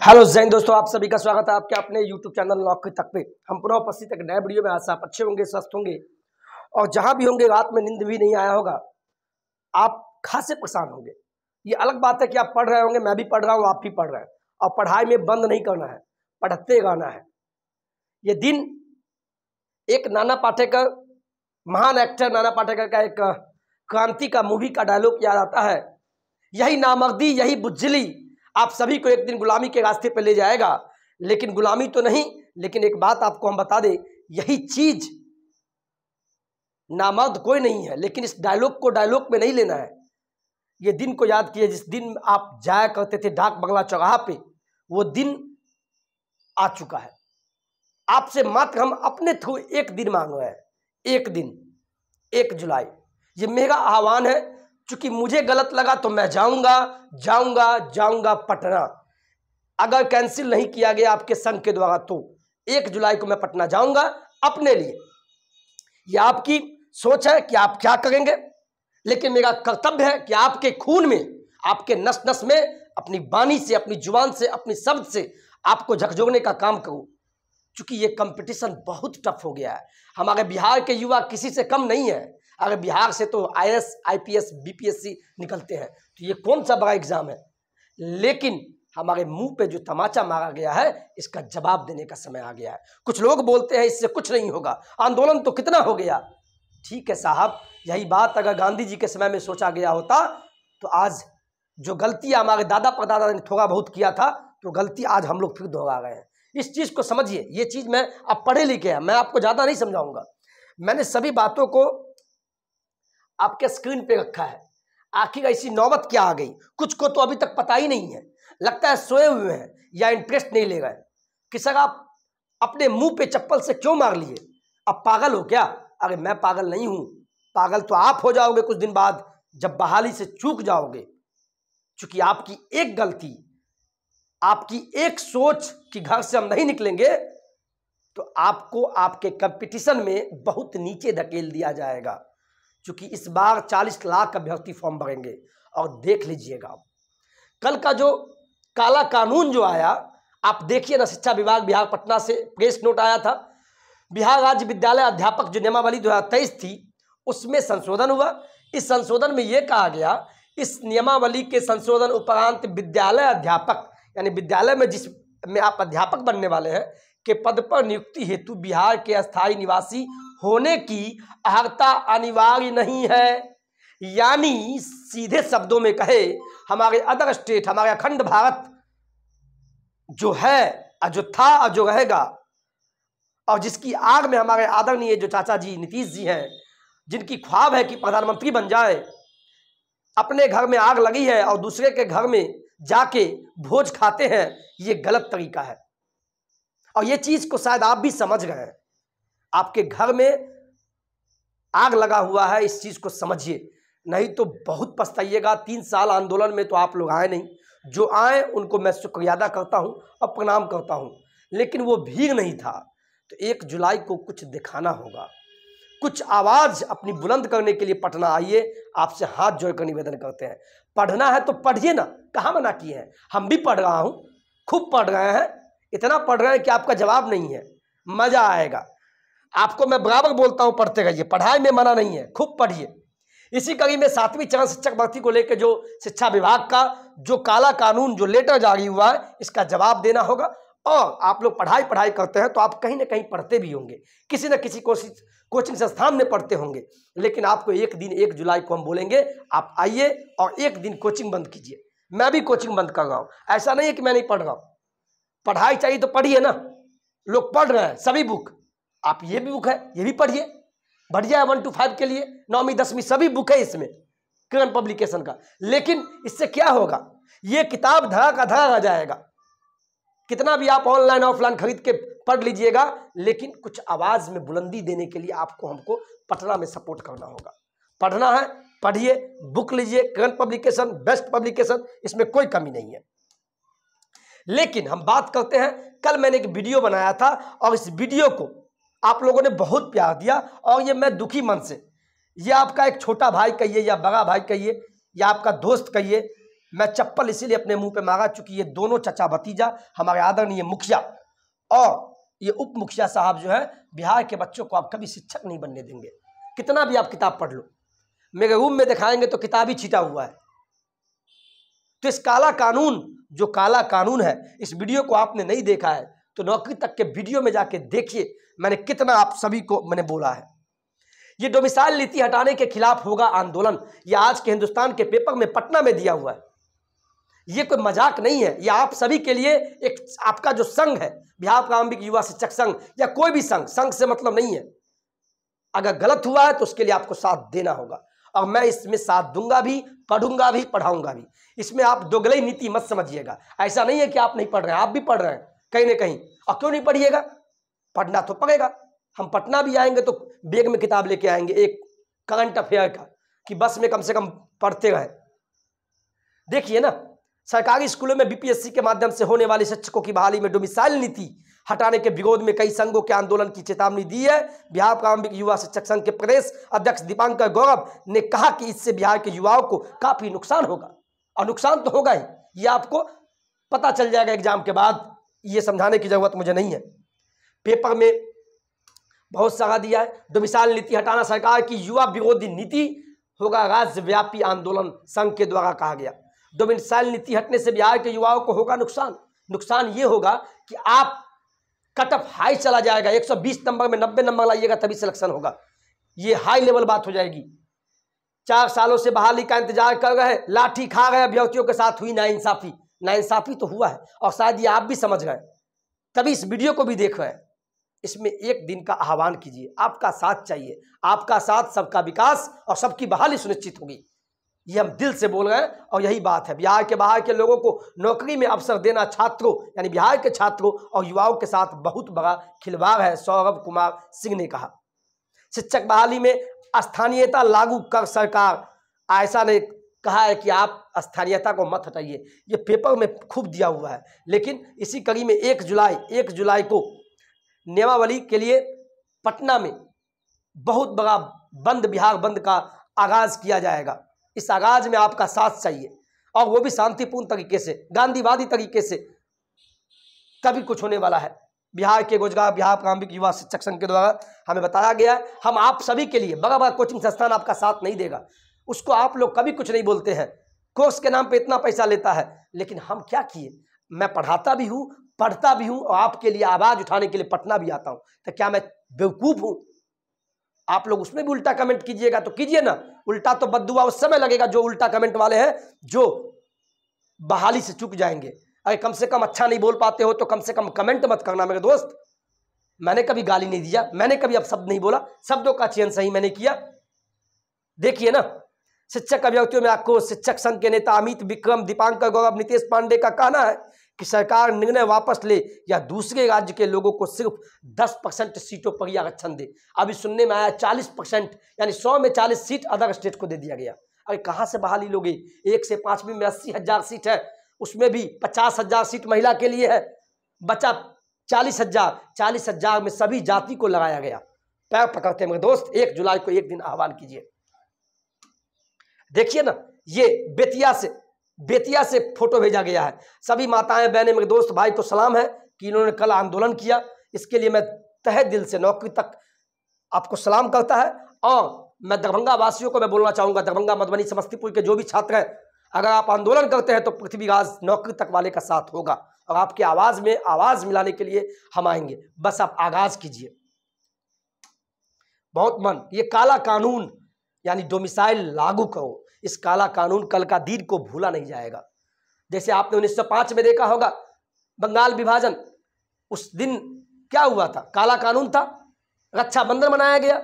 Hello Jain दोस्तों, आप सभी का स्वागत है आपके अपने YouTube चैनल नौकरी तक पे। हम पुनः उपस्थित एक नए वीडियो में। आज आप अच्छे होंगे, स्वस्थ होंगे और जहां भी होंगे रात में नींद भी नहीं आया होगा, आप खासे परेशान होंगे। ये अलग बात है कि आप पढ़ रहे होंगे, मैं भी पढ़ रहा हूँ, आप भी पढ़ रहे हैं और पढ़ाई में बंद नहीं करना है, पढ़ते रहना है। ये दिन एक नाना पाटेकर, महान एक्टर नाना पाटेकर का एक क्रांति का मूवी का डायलॉग याद आता है, यही नामर्दी यही बुज्जली आप सभी को एक दिन गुलामी के रास्ते पर ले जाएगा। लेकिन गुलामी तो नहीं, लेकिन एक बात आपको हम बता दें, यही चीज नामर्द कोई नहीं है, लेकिन इस डायलॉग को डायलॉग में नहीं लेना है। ये दिन को याद किए जिस दिन आप जाया करते थे डाक बंगला चौराहा पे, वो दिन आ चुका है। आपसे मात्र हम अपने थ्रू एक दिन मांग रहे हैं, एक दिन, 1 जुलाई। ये मेरा आह्वान है, चूंकि मुझे गलत लगा तो मैं जाऊंगा पटना। अगर कैंसिल नहीं किया गया आपके संघ के द्वारा तो 1 जुलाई को मैं पटना जाऊंगा अपने लिए। यह आपकी सोच है कि आप क्या करेंगे, लेकिन मेरा कर्तव्य है कि आपके खून में, आपके नस नस में, अपनी वाणी से, अपनी जुबान से, अपनी शब्द से आपको झकझोरने का काम करूं। चूंकि ये कंपटीशन बहुत टफ हो गया है। हमारे बिहार के युवा किसी से कम नहीं है। अगर बिहार से तो IAS, IPS, BPSC निकलते हैं, तो ये कौन सा बड़ा एग्जाम है। लेकिन हमारे मुंह पे जो तमाचा मारा गया है, इसका जवाब देने का समय आ गया है। कुछ लोग बोलते हैं इससे कुछ नहीं होगा, आंदोलन तो कितना हो गया। ठीक है साहब, यही बात अगर गांधी जी के समय में सोचा गया होता तो आज जो गलतियां हमारे दादा परदादा ने थोड़ा बहुत किया था, तो गलती आज हम लोग फिर दोहरा गए हैं। इस चीज को समझिए। ये चीज मैं अब पढ़े लिखे हैं, मैं आपको ज्यादा नहीं समझाऊंगा। मैंने सभी बातों को आपके स्क्रीन पे रखा है। आखिर ऐसी नौबत क्या आ गई, कुछ को तो अभी तक पता ही नहीं है, लगता है सोए हुए हैं या इंटरेस्ट नहीं ले रहे कि सर आप अपने मुंह पे चप्पल से क्यों मार लिए, अब पागल हो क्या। अरे मैं पागल नहीं हूं, पागल तो आप हो जाओगे कुछ दिन बाद, जब बहाली से चूक जाओगे। चूंकि आपकी एक गलती, आपकी एक सोच कि घर से हम नहीं निकलेंगे, तो आपको आपके कंपटीशन में बहुत नीचे धकेल दिया जाएगा। चूंकि इस बार 40 लाख अभ्यर्थी फॉर्म भरेंगे। और देख लीजिएगा कल का जो काला कानून जो आया, आप देखिए ना। शिक्षा विभाग बिहार पटना से प्रेस नोट आया था, बिहार राज्य विद्यालय अध्यापक जो नियमावली 2023 थी, उसमें संशोधन हुआ। इस संशोधन में यह कहा गया, इस नियमावली के संशोधन उपरांत विद्यालय अध्यापक, यानी विद्यालय में जिसमें आप अध्यापक बनने वाले हैं, के पद पर नियुक्ति हेतु बिहार के अस्थायी निवासी होने की अर्हता अनिवार्य नहीं है। यानी सीधे शब्दों में कहे, हमारे अदर स्टेट, हमारे अखंड भारत जो है, जो था और जो रहेगा, और जिसकी आग में हमारे आदरणीय जो चाचा जी नीतीश जी हैं, जिनकी ख्वाब है कि प्रधानमंत्री बन जाए, अपने घर में आग लगी है और दूसरे के घर में जाके भोज खाते हैं। ये गलत तरीका है और ये चीज को शायद आप भी समझ गए हैं। आपके घर में आग लगा हुआ है, इस चीज को समझिए, नहीं तो बहुत पछताइएगा। 3 साल आंदोलन में तो आप लोग आए नहीं, जो आए उनको मैं शुक्रिया अदा करता हूं और प्रणाम करता हूं, लेकिन वो भीड़ नहीं था। तो 1 जुलाई को कुछ दिखाना होगा, कुछ आवाज अपनी बुलंद करने के लिए पटना आइए। आपसे हाथ जोड़कर निवेदन करते हैं, पढ़ना है तो पढ़िए ना, कहाँ मना किए हैं। हम भी पढ़ रहा हूं, खूब पढ़ रहे हैं, इतना पढ़ रहे हैं कि आपका जवाब नहीं है, मजा आएगा। आपको मैं बराबर बोलता हूं, पढ़ते रहिए, पढ़ाई में मना नहीं है, खूब पढ़िए। इसी कड़ी में 7वीं चरण शिक्षक भर्ती को लेकर जो शिक्षा विभाग का जो काला कानून, जो लेटर जारी हुआ है, इसका जवाब देना होगा। और आप लोग पढ़ाई करते हैं तो आप कहीं ना कहीं पढ़ते भी होंगे, किसी न किसी कोचिंग संस्थान में पढ़ते होंगे। लेकिन आपको एक दिन, 1 जुलाई को हम बोलेंगे, आप आइए और एक दिन कोचिंग बंद कीजिए। मैं भी कोचिंग बंद कर रहा हूं, ऐसा नहीं है कि मैं नहीं पढ़ रहा हूं। पढ़ाई चाहिए तो पढ़िए ना, लोग पढ़ रहे हैं सभी बुक, आप ये भी बुक है ये भी पढ़िए, बढ़िया है 1 to 5 के लिए, 9वीं 10वीं सभी बुक है इसमें, किरण पब्लिकेशन का। लेकिन इससे क्या होगा, ये किताब धरा का धरा रह जाएगा। कितना भी आप ऑनलाइन ऑफलाइन खरीद के पढ़ लीजिएगा, लेकिन कुछ आवाज में बुलंदी देने के लिए आपको, हमको पटना में सपोर्ट करना होगा। पढ़ना है पढ़िए, बुक लीजिए, किरण पब्लिकेशन बेस्ट पब्लिकेशन, इसमें कोई कमी नहीं है। लेकिन हम बात करते हैं, कल मैंने एक वीडियो बनाया था और इस वीडियो को आप लोगों ने बहुत प्यार दिया, और ये मैं दुखी मन से, ये आपका एक छोटा भाई कहिए या बड़ा भाई कहिए या आपका दोस्त कहिए, मैं चप्पल इसीलिए अपने मुंह पे मारा, चूंकि ये दोनों चचा भतीजा हमारे आदरणीय मुखिया और ये उप मुखिया साहब जो है बिहार के बच्चों को आप कभी शिक्षक नहीं बनने देंगे। कितना भी आप किताब पढ़ लो, मेरे रूम में दिखाएंगे तो किताब ही छिटा हुआ है। तो इस काला कानून, जो काला कानून है, इस वीडियो को आपने नहीं देखा है तो नौकरी तक के वीडियो में जाके देखिए मैंने कितना आप सभी को मैंने बोला है। ये डोमिसाइल नीति हटाने के खिलाफ होगा आंदोलन, ये आज के हिंदुस्तान के पेपर में पटना में दिया हुआ है। ये कोई मजाक नहीं है, ये आप सभी के लिए एक आपका जो संघ है बिहार प्रारंभिक युवा शिक्षक संघ या कोई भी संघ से मतलब नहीं है। अगर गलत हुआ है तो उसके लिए आपको साथ देना होगा और मैं इसमें साथ दूंगा भी, पढ़ूंगा भी, पढ़ाऊंगा भी। इसमें आप दोगलई नीति मत समझिएगा। ऐसा नहीं है कि आप नहीं पढ़ रहे हैं, आप भी पढ़ रहे हैं कहीं ना कहीं। और क्यों नहीं पढ़िएगा, पढ़ना तो पड़ेगा। हम पटना भी आएंगे तो बैग में किताब लेके आएंगे एक करंट अफेयर का, कि बस में कम से कम पढ़ते रहे। देखिए ना, सरकारी स्कूलों में बीपीएससी के माध्यम से होने वाली शिक्षकों की बहाली में डोमिसाइल नीति हटाने के विरोध में कई संघों के आंदोलन की चेतावनी दी है। बिहार प्रारंभिक युवा शिक्षक संघ के प्रदेश अध्यक्ष दीपांकर गौरव ने कहा कि इससे बिहार के युवाओं को काफी नुकसान होगा, और नुकसान तो होगा ही, ये आपको पता चल जाएगा एग्जाम के बाद। ये समझाने की जरूरत मुझे नहीं है, पेपर में बहुत सारा दिया है। डोमिसाइल नीति हटाना सरकार की युवा विरोधी नीति होगा राज्यव्यापी आंदोलन, संघ के द्वारा कहा गया। डोमिसाइल नीति हटने से बिहार के युवाओं को होगा नुकसान। नुकसान ये होगा कि आप कट ऑफ हाई चला जाएगा, 120 नंबर में 90 नंबर लाइएगा तभी सिलेक्शन होगा। ये हाई लेवल बात हो जाएगी। 4 सालों से बहाली का इंतजार कर रहे, लाठी खा रहे अभ्यर्थियों के साथ हुई नाइंसाफी। नाइंसाफी तो हुआ है और शायद ये आप भी समझ गए, तभी इस वीडियो को भी देख रहे हैं। इसमें एक दिन का आह्वान कीजिए, आपका साथ चाहिए। आपका साथ सबका विकास और सबकी बहाली सुनिश्चित होगी। ये हम दिल से बोल रहे हैं और यही बात है। बिहार के बाहर के लोगों को नौकरी में अवसर देना छात्रों यानी बिहार के छात्रों और युवाओं के साथ बहुत बड़ा खिलवाड़ है, सौरभ कुमार सिंह ने कहा। शिक्षक बहाली में स्थानीयता लागू कर सरकार, ऐसा ने कहा है कि आप स्थानीयता को मत हटाइए। ये पेपर में खूब दिया हुआ है, लेकिन इसी कड़ी में 1 जुलाई को नियमावली के लिए पटना में बहुत बड़ा बंद, बिहार बंद का आगाज किया जाएगा। इस आगाज में आपका साथ चाहिए और वो भी शांतिपूर्ण तरीके से, गांधीवादी तरीके से, तभी कुछ होने वाला है। बिहार के रोजगार बिहार प्रारंभिक युवा शिक्षक संघ के द्वारा हमें बताया गया है, हम आप सभी के लिए, बड़ा बड़ा कोचिंग संस्थान आपका साथ नहीं देगा, उसको आप लोग कभी कुछ नहीं बोलते हैं। कोर्स के नाम पे इतना पैसा लेता है, लेकिन हम क्या किए, मैं पढ़ाता भी हूँ, पढ़ता भी हूँ और आपके लिए आवाज उठाने के लिए पटना भी आता हूँ। तो क्या मैं बेवकूफ हूँ? आप लोग उसमें भी उल्टा कमेंट कीजिएगा तो कीजिए ना। उल्टा तो बद्दुआ उस समय लगेगा जो उल्टा कमेंट वाले हैं, जो बहाली से चूक जाएंगे। अरे कम से कम अच्छा नहीं बोल पाते हो तो कम से कम कमेंट मत करना मेरे दोस्त। मैंने कभी गाली नहीं दिया, मैंने कभी अपशब्द नहीं बोला, शब्दों का चयन सही मैंने किया। देखिए ना, शिक्षक अभ्यर्थियों में आक्रोश। शिक्षक संघ के नेता अमित विक्रम, दीपांकर गौरव, नितेश पांडे का कहना है कि सरकार निर्णय वापस ले या दूसरे राज्य के लोगों को सिर्फ 10% सीटों पर ही आरक्षण दे। अभी सुनने में आया 40%, यानी 100 में 40 सीट अदर स्टेट को दे दिया गया। अरे कहाँ से बहाली लोगे? 1 से 5वीं में 80,000 सीट है, उसमें भी 50,000 सीट महिला के लिए है, बचा 40,000। 40,000 में सभी जाति को लगाया गया। पैर पकड़ते मेरे दोस्त, 1 जुलाई को एक दिन आह्वान कीजिए। देखिए ना, ये बेतिया से फोटो भेजा गया है। सभी माताएं बहनें मेरे दोस्त भाई को सलाम है कि इन्होंने कल आंदोलन किया। इसके लिए मैं तहे दिल से नौकरी तक आपको सलाम करता है। और मैं दरभंगा वासियों को मैं बोलना चाहूँगा, दरभंगा, मधुबनी, समस्तीपुर के जो भी छात्र हैं, अगर आप आंदोलन करते हैं तो पृथ्वीराज नौकरी तक वाले का साथ होगा और आपके आवाज़ में आवाज़ मिलाने के लिए हम आएंगे। बस आप आगाज़ कीजिए। बहुत मन, ये काला कानून यानी डोमिसाइल लागू करो। इस काला कानून कल का दिन को भूला नहीं जाएगा। जैसे आपने 1905 में देखा होगा बंगाल विभाजन, उस दिन क्या हुआ था? काला कानून था, रक्षाबंधन मनाया गया।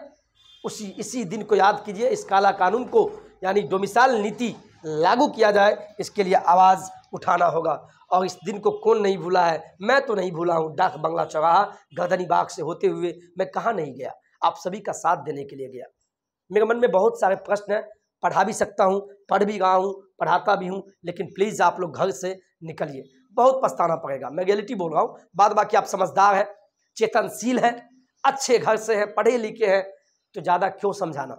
इसी दिन को याद कीजिए। इस काला कानून को यानी डोमिसाइल नीति लागू किया जाए, इसके लिए आवाज़ उठाना होगा। और इस दिन को कौन नहीं भूला है? मैं तो नहीं भूला हूँ। डाक बंगला चौराहा गर्दनी बाग से होते हुए मैं कहाँ नहीं गया, आप सभी का साथ देने के लिए गया। मेरे मन में बहुत सारे प्रश्न हैं, पढ़ा भी सकता हूँ, पढ़ भी रहा हूँ, पढ़ाता भी हूँ, लेकिन प्लीज़ आप लोग घर से निकलिए, बहुत पछताना पड़ेगा। मैं रियलिटी बोल रहा हूँ। बाद बाकी आप समझदार हैं, चेतनशील हैं, अच्छे घर से हैं, पढ़े लिखे हैं, तो ज़्यादा क्यों समझाना।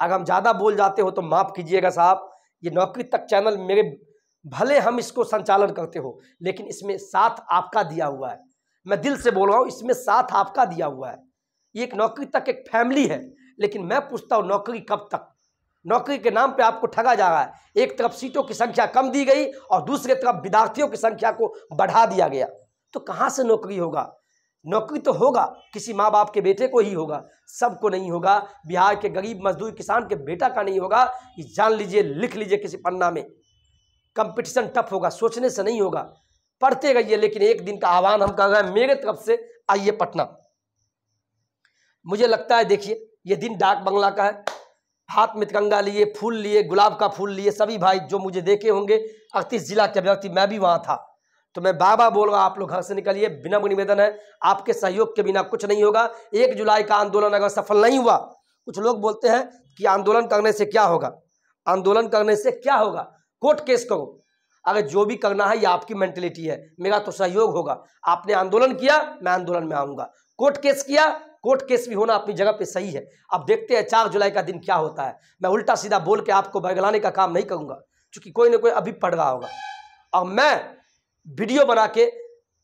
अगर हम ज़्यादा बोल जाते हो तो माफ़ कीजिएगा साहब। ये नौकरी तक चैनल मेरे भले हम इसको संचालन करते हो, लेकिन इसमें साथ आपका दिया हुआ है। मैं दिल से बोल रहा हूँ, इसमें साथ आपका दिया हुआ है। एक नौकरी तक एक फैमिली है, लेकिन मैं पूछता हूँ नौकरी कब तक? नौकरी के नाम पे आपको ठगा जा रहा है। एक तरफ सीटों की संख्या कम दी गई और दूसरी तरफ विद्यार्थियों की संख्या को बढ़ा दिया गया, तो कहाँ से नौकरी होगा? नौकरी तो होगा किसी माँ बाप के बेटे को ही होगा, सबको नहीं होगा। बिहार के गरीब मजदूर किसान के बेटा का नहीं होगा। ये जान लीजिए, लिख लीजिए किसी पन्ना में। कंपटीशन टफ होगा, सोचने से नहीं होगा। पढ़ते रहिए, लेकिन एक दिन का आह्वान हम कर रहे हैं मेरे तरफ से, आइए पटना। मुझे लगता है, देखिए ये दिन डाक बंगला का है। हाथ में तिरंगा लिए, फूल लिए, गुलाब का फूल लिए सभी भाई जो मुझे देखे होंगे, 38 जिला के अभ्यर्थी, मैं भी वहाँ था, तो मैं बार बार बोल रहा हूँ आप लोग घर से निकलिए। विनम्र निवेदन है, आपके सहयोग के बिना कुछ नहीं होगा। 1 जुलाई का आंदोलन अगर सफल नहीं हुआ, कुछ लोग बोलते हैं कि आंदोलन करने से क्या होगा, आंदोलन करने से क्या होगा, कोर्ट केस करो। अगर जो भी करना है ये आपकी मेंटलिटी है, मेरा तो सहयोग होगा। आपने आंदोलन किया, मैं आंदोलन में आऊँगा। कोर्ट केस किया, कोर्ट केस भी होना अपनी जगह पे सही है। अब देखते हैं 4 जुलाई का दिन क्या होता है। मैं उल्टा सीधा बोल के आपको बरगलाने का काम नहीं करूँगा, क्योंकि कोई ना कोई अभी पढ़ रहा होगा। और मैं वीडियो बना के,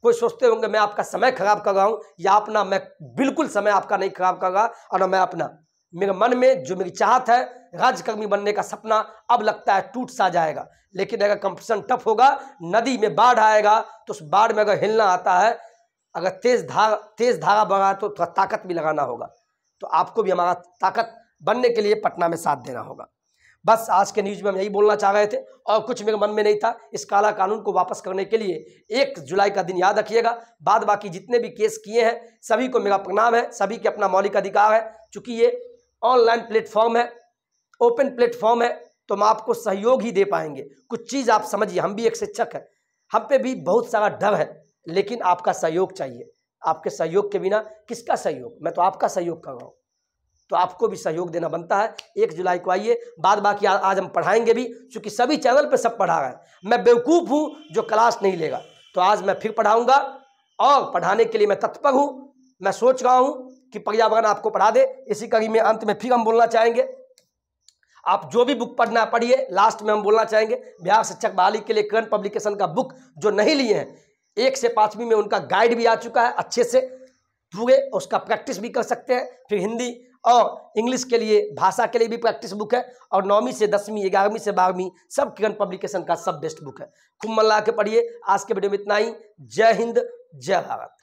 कोई सोचते होंगे मैं आपका समय खराब कर रहा हूँ या अपना, मैं बिल्कुल समय आपका नहीं खराब कर रहा, और ना मैं अपना। मेरे मन में जो मेरी चाहत है, राज्यकर्मी बनने का सपना, अब लगता है टूट सा जाएगा। लेकिन अगर कंपटीशन टफ होगा, नदी में बाढ़ आएगा, तो उस बाढ़ में अगर हिलना आता है, अगर तेज धारा बगा तो थोड़ा ताकत भी लगाना होगा। तो आपको भी हमारा ताकत बनने के लिए पटना में साथ देना होगा। बस आज के न्यूज़ में हम यही बोलना चाह रहे थे, और कुछ मेरे मन में नहीं था। इस काला कानून को वापस करने के लिए 1 जुलाई का दिन याद रखिएगा। बाद बाकी जितने भी केस किए हैं सभी को मेरा प्रणाम है, सभी के अपना मौलिक अधिकार है। चूँकि ये ऑनलाइन प्लेटफॉर्म है, ओपन प्लेटफॉर्म है, तो हम आपको सहयोग ही दे पाएंगे। कुछ चीज़ आप समझिए, हम भी एक शिक्षक हैं, हम पे भी बहुत सारा डर है, लेकिन आपका सहयोग चाहिए। आपके सहयोग के बिना किसका सहयोग? मैं तो आपका सहयोग कर रहा हूँ, तो आपको भी सहयोग देना बनता है। 1 जुलाई को आइए। बाद बाकी आज हम पढ़ाएंगे भी, क्योंकि सभी चैनल पे सब पढ़ा रहे हैं। मैं बेवकूफ़ हूँ जो क्लास नहीं लेगा, तो आज मैं फिर पढ़ाऊँगा, और पढ़ाने के लिए मैं तत्पर हूँ। मैं सोच रहा हूँ कि पर्यावरण आपको पढ़ा दे। इसी कड़ी में अंत में फिर हम बोलना चाहेंगे, आप जो भी बुक पढ़ना पढ़िए। लास्ट में हम बोलना चाहेंगे, बिहार शिक्षक बहाली के लिए करंट पब्लिकेशन का बुक जो नहीं लिए हैं, 1 से 5वीं में उनका गाइड भी आ चुका है अच्छे से पूरे, उसका प्रैक्टिस भी कर सकते हैं। फिर हिंदी और इंग्लिश के लिए, भाषा के लिए भी प्रैक्टिस बुक है, और 9वीं से 10वीं, 11वीं से 12वीं सब किरण पब्लिकेशन का सब बेस्ट बुक है। खूब मन लगा के पढ़िए। आज के वीडियो में इतना ही। जय हिंद, जय भारत।